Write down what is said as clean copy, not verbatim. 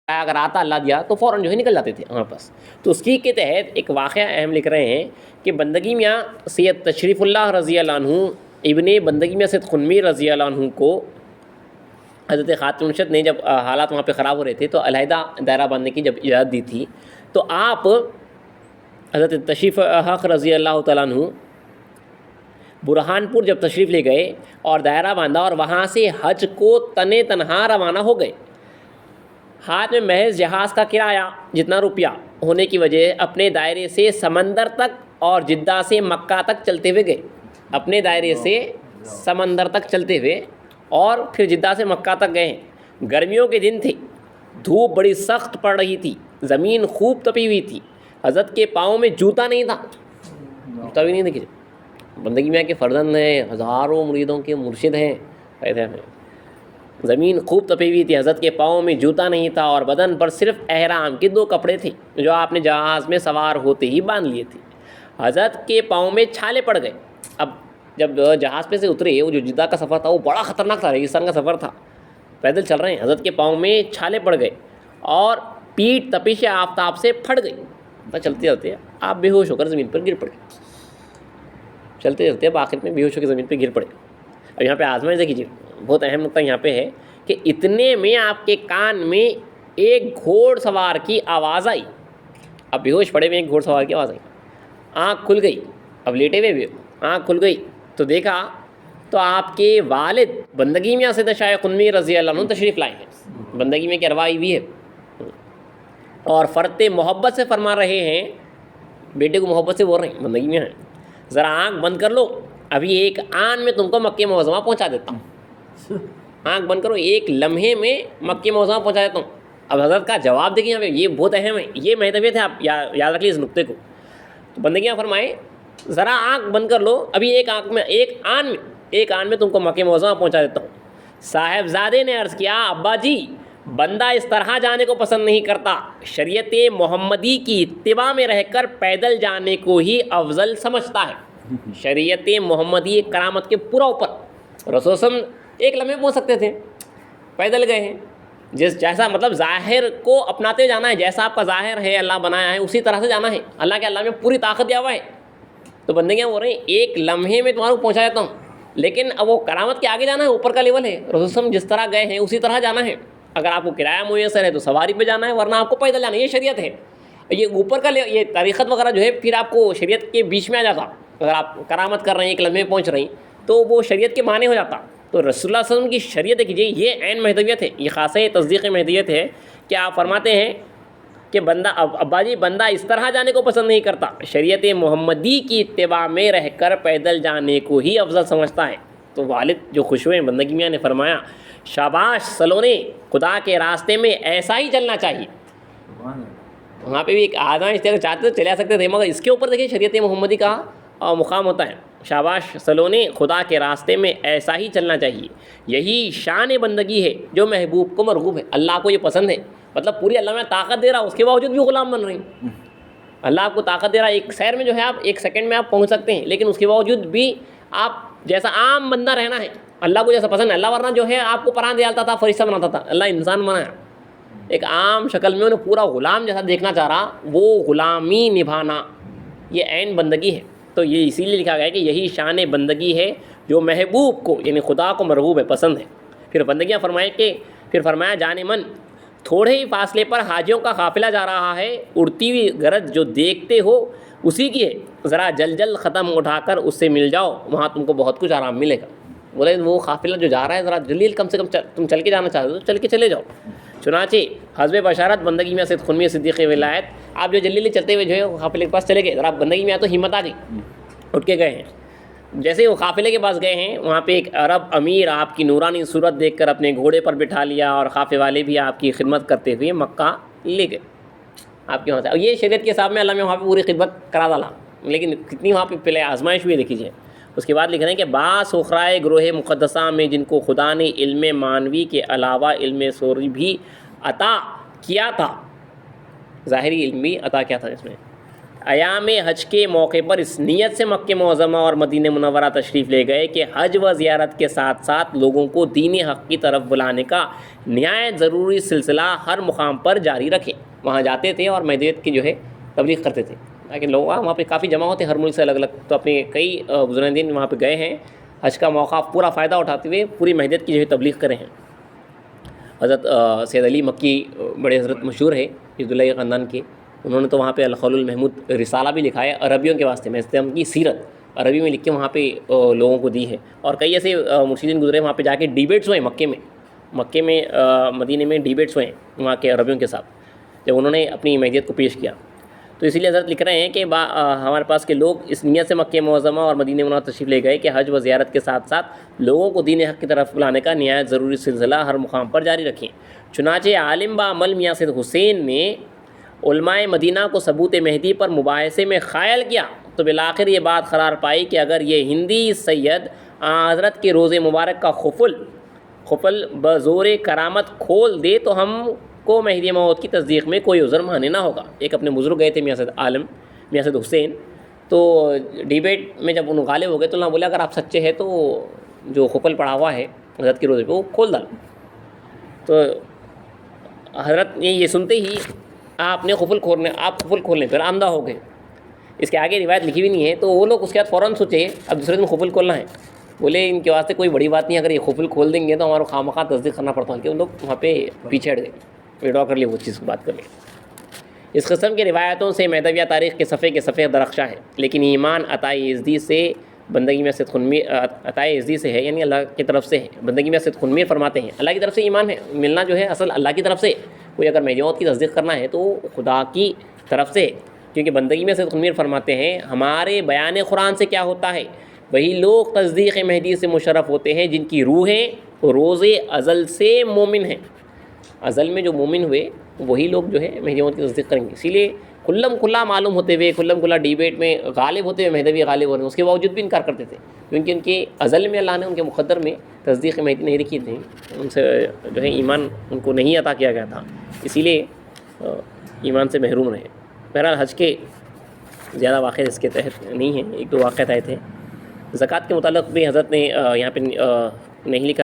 اگر آتا اللہ دیا تو فوراً جو ہے نکل جاتے تھے ہمارے پاس. تو اس کی کے تحت ایک واقعہ اہم لکھ رہے ہیں کہ بندگی میاں سید تشریف اللہ رضی اللہ عنہ ابن بندگی میاں سید خنمی رضی اللہ عنہ کو حضرت خاتون مرشد نے جب حالات وہاں پہ خراب ہو رہے تھے تو علیحدہ دائرہ باندھنے کی جب اجازت دی تھی تو آپ حضرت تشریف حق رضی اللہ تعالیٰ عنہ برہان پور جب تشریف لے گئے اور دائرہ باندھا اور وہاں سے حج کو تنے تنہا روانہ ہو گئے. ہاتھ میں محض جہاز کا کرایہ جتنا روپیہ ہونے کی وجہ اپنے دائرے سے سمندر تک اور جدہ سے مکہ تک چلتے ہوئے گئے. اپنے دائرے سے سمندر تک چلتے ہوئے اور پھر جدہ سے مکہ تک گئے. گرمیوں کے دن تھے, دھوپ بڑی سخت پڑ رہی تھی, زمین خوب تپی ہوئی تھی. حضرت کے پاؤں میں جوتا نہیں تھا. جوتا بھی نہیں دیکھیے, بندگی میاں کے فرزند ہیں, ہزاروں مریدوں کے مرشد ہیں. زمین خوب تپی ہوئی تھی, حضرت کے پاؤں میں جوتا نہیں تھا اور بدن پر صرف احرام کے 2 کپڑے تھے جو آپ نے جہاز میں سوار ہوتے ہی باندھ لیے تھے. حضرت کے پاؤں میں چھالے پڑ گئے. اب جب جہاز پہ سے اترے, وہ جو جدہ کا سفر تھا وہ بڑا خطرناک تھا, ریگستان کا سفر تھا, پیدل چل رہے ہیں. حضرت کے پاؤں میں چھالے پڑ گئے اور پیٹھ تپش آفتاب سے پھٹ گئی. چلتے چلتے آپ بے ہوش ہو کر زمین پر گر پڑے. چلتے چلتے اب آخر میں بے ہوش ہو کے زمین پہ گر پڑے. اب یہاں پہ آزمائش دیکھیے, بہت اہم نقطہ یہاں پہ ہے کہ اتنے میں آپ کے کان میں ایک گھوڑ سوار کی آواز آئی. اب بے ہوش پڑے میں ایک گھوڑ سوار کی آواز آئی. آنکھ کھل گئی, اب لیٹے ہوئے بھی آنکھ کھل گئی تو دیکھا تو آپ کے والد بندگی میاں سید شاہ خنمی رضی اللہ عنہ تشریف لائے ہیں. بندگی میں کی ارواح بھی ہے اور فرت محبت سے فرما رہے ہیں, بیٹے کو محبت سے بول رہے ہیں بندگی میاں ہیں, ذرا آنکھ بند کر لو, ابھی ایک آن میں تم کو مکہ معظمہ پہنچا دیتا ہوں. آنکھ بند کرو, ایک لمحے میں مکہ معظمہ پہنچا دیتا ہوں. اب حضرت کا جواب دیکھیں, یہاں پہ یہ بہت اہم ہے, یہ محتویت ہے, آپ یاد رکھ لیے اس نقطے کو. تو بندگیاں فرمائیں ذرا آنکھ بند کر لو, ابھی ایک آن میں تم کو مکہ معظمہ پہنچا دیتا ہوں. صاحبزادے نے عرض کیا, ابا جی بندہ اس طرح جانے کو پسند نہیں کرتا, شریعت محمدی کی اتباع میں رہ کر پیدل جانے کو ہی افضل سمجھتا ہے. شریعت محمدی ایک کرامت کے پورا اوپر, رسول صلی اللہ علیہ وسلم ایک لمحے پہنچ سکتے تھے, پیدل گئے ہیں. جیسا مطلب ظاہر کو اپناتے جانا ہے, جیسا آپ کا ظاہر ہے اللہ بنایا ہے اسی طرح سے جانا ہے. اللہ میں پوری طاقت دیا ہوا ہے. تو بندگیاں بول رہے ہیں ایک لمحے میں تمہارا پہنچا دیتا ہوں, لیکن اب وہ کرامت کے آگے جانا ہے, اوپر کا لیول ہے. رسول صلی اللہ علیہ وسلم جس طرح گئے ہیں اسی طرح جانا ہے. اگر آپ کو کرایہ میسر ہے تو سواری پہ جانا ہے, ورنہ آپ کو پیدل جانا ہے. یہ شریعت ہے. یہ اوپر کا یہ طریقت وغیرہ جو ہے پھر آپ کو شریعت کے بیچ میں آ جاتا. اگر آپ کرامت کر رہے ہیں, ایک لمحے پہنچ رہی تو وہ شریعت کے معنی ہو جاتا. تو رسول اللہ صلی اللہ علیہ وسلم کی شریعت دیکھیے, یہ عین مہدویت ہے, یہ خاصہ تصدیق مہدویت ہے کہ آپ فرماتے ہیں کہ بندہ ابا جی بندہ اس طرح جانے کو پسند نہیں کرتا, شریعت محمدی کی اتباع میں رہ کر پیدل جانے کو ہی افضل سمجھتا ہے. تو والد جو خوش ہوئے بندگی میاں نے فرمایا, شاباش سلونے, خدا کے راستے میں ایسا ہی چلنا چاہیے. وہاں پہ بھی ایک آزمائش چاہتے تو چلے آ سکتے تھے, مگر اس کے اوپر دیکھیے شریعت محمدی کا مقام ہوتا ہے. شاباش سلونے, خدا کے راستے میں ایسا ہی چلنا چاہیے, یہی شان بندگی ہے جو محبوب کو مرغوب ہے. اللہ کو یہ پسند ہے, مطلب پوری اللہ میں طاقت دے رہا, اس کے باوجود بھی غلام بن رہی. اللہ آپ کو طاقت دے رہا, ایک سیر میں جو ہے آپ 1 سیکنڈ میں آپ پہنچ سکتے ہیں, لیکن اس کے باوجود بھی آپ جیسا عام بندہ رہنا ہے. اللہ کو جیسا پسند ہے, اللہ ورنہ جو ہے آپ کو پناہ ڈالتا تھا, فرشتہ بناتا تھا. اللہ انسان بنایا, ایک عام شکل میں انہیں پورا غلام جیسا دیکھنا چاہ رہا, وہ غلامی نبھانا یہ عین بندگی ہے. تو یہ اسی لیے لکھا گیا ہے کہ یہی شان بندگی ہے جو محبوب کو یعنی خدا کو مرغوب ہے, پسند ہے. پھر بندگیاں فرمائے کہ پھر فرمایا, جانے من تھوڑے ہی فاصلے پر حاجیوں کا قافلہ جا رہا ہے, اڑتی ہوئی گرج جو دیکھتے ہو اسی کی ہے, ذرا جل ختم اٹھا کر اس سے مل جاؤ, وہاں تم کو بہت کچھ آرام ملے گا. بولے وہ قافلہ جو جا رہا ہے ذرا جلیل, کم سے کم تم چل کے جانا چاہتے ہو تو چل کے چلے جاؤ. چنانچہ حسب بشارت بندگی میں سید خنمی صدیق ولایت, آپ جو جلیل چلتے ہوئے جو ہے قافلے کے پاس چلے گئے, ذرا بندگی میں تو ہمت آ گئی, اٹھ کے گئے ہیں. جیسے وہ قافلے کے پاس گئے ہیں, وہاں پہ ایک عرب امیر آپ کی نورانی صورت دیکھ کر اپنے گھوڑے پر بٹھا لیا, اور قافلے والے بھی آپ کی خدمت کرتے ہوئے مکہ لے گئے آپ کے وہاں سے. اور یہ شریعت کے حساب میں اللہ میں وہاں پہ پوری خدمت کرا ڈالا, لیکن کتنی وہاں پہ پہلے آزمائش ہوئی دیکھ لیجیے. اس کے بعد لکھ رہے ہیں کہ بعض اخرائے گروہ مقدسہ میں جن کو خدا نے علم معنوی کے علاوہ علم سوری بھی عطا کیا تھا, ظاہری علم بھی عطا کیا تھا, اس میں ایام حج کے موقع پر اس نیت سے مکہ معظمہ اور مدینہ منورہ تشریف لے گئے کہ حج و زیارت کے ساتھ ساتھ لوگوں کو دین حق کی طرف بلانے کا نہایت ضروری سلسلہ ہر مقام پر جاری رکھیں۔ وہاں جاتے تھے اور مہدویت کی جو ہے تبلیغ کرتے تھے، لیکن لوگ وہاں پہ کافی جمع ہوتے ہیں ہر ملک سے الگ الگ، تو اپنے کئی بزرگ دین وہاں پہ گئے ہیں، حج کا موقع پورا فائدہ اٹھاتے ہوئے پوری مہدویت کی جو ہے تبلیغ کرے ہیں۔ حضرت سید علی مکی بڑے حضرت مشہور ہے عبداللہ خاندان کے، انہوں نے تو وہاں پہ الخل المحمود رسالہ بھی لکھا ہے عربیوں کے واسطے میں، اسلام کی سیرت عربی میں لکھ کے وہاں پہ لوگوں کو دی ہے، اور کئی ایسے مرشدین گزرے وہاں پہ جا کے ڈیبیٹس ہوئے مکے میں مدینے میں ڈیبیٹس ہوئے وہاں کے عربیوں کے ساتھ جب انہوں نے اپنی مہدیت کو پیش کیا۔ تو اسی لیے حضرت لکھ رہے ہیں کہ ہمارے پاس کے لوگ اس نیت سے مکہ معظمہ اور مدینہ منورہ تشریف لے گئے کہ حج و زیارت کے ساتھ ساتھ لوگوں کو دین حق کی طرف بلانے کا نہایت ضروری سلسلہ ہر مقام پر جاری رکھیں۔ چنانچہ عالم بعمل میاں سید حسین نے علماء مدینہ کو ثبوت مہدی پر مباحثے میں قائل کیا تو بالآخر یہ بات قرار پائی کہ اگر یہ ہندی سید حضرت کے روزے مبارک کا خفل بزور کرامت کھول دے تو ہم کو مہدی موعود کی تصدیق میں کوئی عذر مانے نہ ہوگا۔ ایک اپنے بزرگ گئے تھے میاں سید حسین، تو ڈیبیٹ میں جب انہوں غالب ہو گئے تو انہوں نے بولا اگر آپ سچے ہیں تو جو خفل پڑا ہوا ہے حضرت کے روزے پہ وہ کھول ڈالو۔ تو حضرت نے یہ سنتے ہی آپ خفل کھولنے پھر آمدہ ہو گئے۔ اس کے آگے روایت لکھی بھی نہیں ہے، تو وہ لوگ اس کے بعد فوراً سوچے اب دوسرے دن خفل کھولنا ہے، بولے ان کے واسطے کوئی بڑی بات نہیں، اگر یہ خفل کھول دیں گے تو ہمارا خواہ تصدیق کرنا پڑتا ہے کہ ان لوگ وہاں پہ پیچھے ہٹ گئے، وڈرا کر لیے وہ چیز کی بات کر لیں۔ اس قسم کی روایتوں سے مہدویہ تاریخ کے صفحے درخشاں ہے، لیکن ایمان عطائے یزدی سے بندگی میں صدق خنمیر عطائے یزدی سے ہے، یعنی اللہ کی طرف سے ہے۔ بندگی میں صدق خنمیر فرماتے ہیں اللہ کی طرف سے ایمان ہے، ملنا جو ہے اصل اللہ کی طرف سے، کوئی اگر مہدی موعود کی تصدیق کرنا ہے تو خدا کی طرف سے، کیونکہ بندگی میں صدق خنمیر فرماتے ہیں ہمارے بیان قرآن سے کیا ہوتا ہے، وہی لوگ تصدیق مہدی سے مشرف ہوتے ہیں جن کی روحیں روز ازل سے مومن ہیں۔ ازل میں جو مومن ہوئے وہی لوگ جو ہے مہدی موعود کی تصدیق کریں گے۔ اسی لیے کھلم کھلا معلوم ہوتے ہوئے، کھلم کھلا ڈیبیٹ میں غالب ہوتے ہوئے مہدوی غالب ہو رہے ہیں، اس کے باوجود بھی انکار کرتے تھے، کیونکہ ان کے ازل میں اللہ نے ان کے مقدر میں تصدیق مہدی نہیں رکھی تھی، ان سے جو ہے ایمان ان کو نہیں عطا کیا گیا تھا، اسی لیے ایمان سے محروم رہے۔ بہرحال حج کے زیادہ واقعہ اس کے تحت نہیں ہیں، ایک دو واقعات آئے تھے۔ زکوٰۃ کے متعلق بھی حضرت نے یہاں پہ نہیں لکھا